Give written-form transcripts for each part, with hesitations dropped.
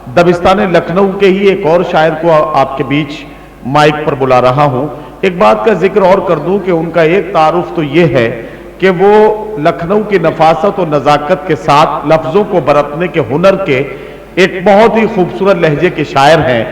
दबिस्तान लखनऊ के ही एक और शायर को आपके बीच माइक पर बुला रहा हूं। एक बात का जिक्र और कर दूं कि उनका एक तारुफ तो ये है कि वो लखनऊ की नफासत और नजाकत के साथ लफ्जों को बरतने के हुनर के एक बहुत ही खूबसूरत लहजे के शायर हैं।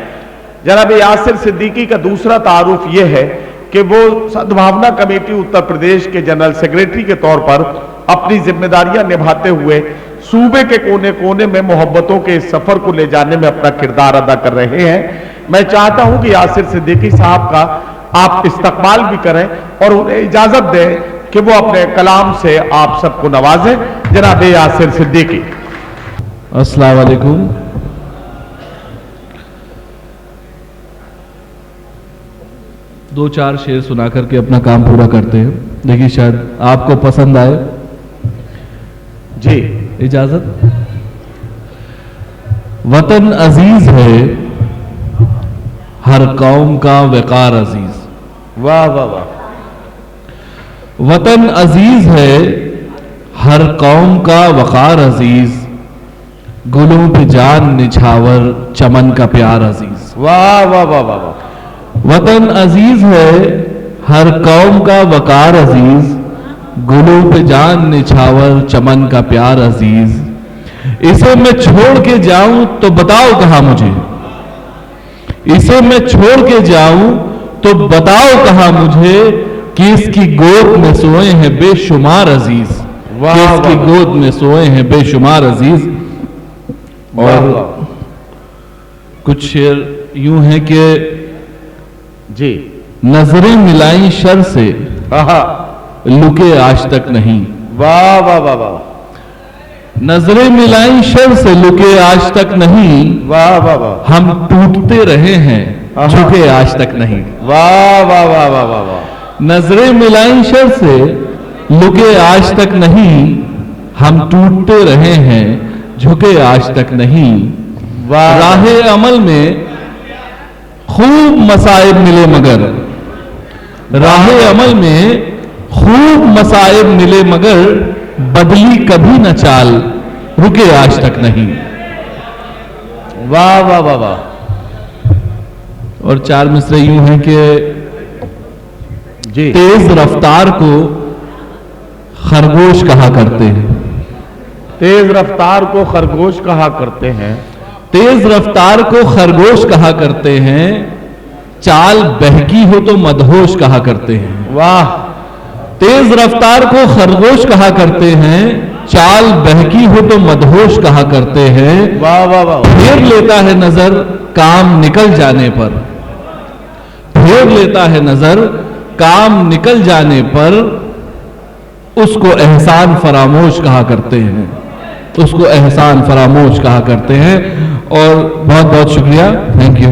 जनाब यासिर सिद्दीकी का दूसरा तारुफ ये है कि वो सद्भावना कमेटी उत्तर प्रदेश के जनरल सेक्रेटरी के तौर पर अपनी जिम्मेदारियां निभाते हुए सूबे के कोने कोने में मोहब्बतों के इस सफर को ले जाने में अपना किरदार अदा कर रहे हैं। मैं चाहता हूं कि यासिर सिद्दीकी साहब का आप इस्तकबाल भी करें और उन्हें इजाजत दें कि वो अपने कलाम से आप सबको नवाजें। जनाब यासिर सिद्दीकी। अस्सलाम वालेकुम। दो चार शेर सुना करके अपना काम पूरा करते हैं, देखिए शायद आपको पसंद आए। जी इजाजत। वतन अजीज है हर कौम का वकार अजीज। वाह वाह वाह। वतन अजीज है हर कौम का वकार अजीज, गुलों पे जान निछावर चमन का प्यार अजीज। वाह वाह वाह वाह वाह। वतन अजीज है हर कौम का वकार अजीज, गुलों पे जान निछावर चमन का प्यार अजीज। इसे मैं छोड़ के जाऊं तो बताओ कहां मुझे, इसे मैं छोड़ के जाऊं तो बताओ कहां मुझे, कि इसकी गोद में सोए हैं बेशुमार अजीज। कि इसकी गोद में सोए हैं बेशुमार अजीज। और कुछ शेर यूं है कि जी नजरें मिलाई शर से लुके आज तक नहीं। वाह वाह वाह वाह। नजरें मिलाई शर से लुके आज तक नहीं, वाह वाह वाह। हम टूटते रहे हैं झुके आज तक नहीं। वाह वाह वाह वाह वाह वाह। नजरें मिलाई शर से लुके आज तक नहीं, हम टूटते रहे हैं झुके आज तक नहीं। राहे अमल में खूब मसाइब मिले मगर, राहे अमल में खूब मसाइब मिले मगर, बदली कभी न चाल रुके आज तक नहीं। वाह वाह वाह वाह। और चार मिसरे यूं हैं कि जी तेज रफ्तार को खरगोश कहा करते हैं। तेज रफ्तार को खरगोश कहा करते हैं। तेज रफ्तार को खरगोश कहा करते हैं, चाल बहकी हो तो मदहोश कहा करते हैं। वाह। तेज रफ्तार को खरगोश कहा करते हैं, चाल बहकी हो तो मदहोश कहा करते हैं। वाह वाह वाह। फेर लेता है नजर काम निकल जाने पर, फेर लेता है नजर काम निकल जाने पर, उसको एहसान फरामोश कहा करते हैं, उसको एहसान फरामोश कहा करते हैं। और बहुत बहुत शुक्रिया, थैंक यू।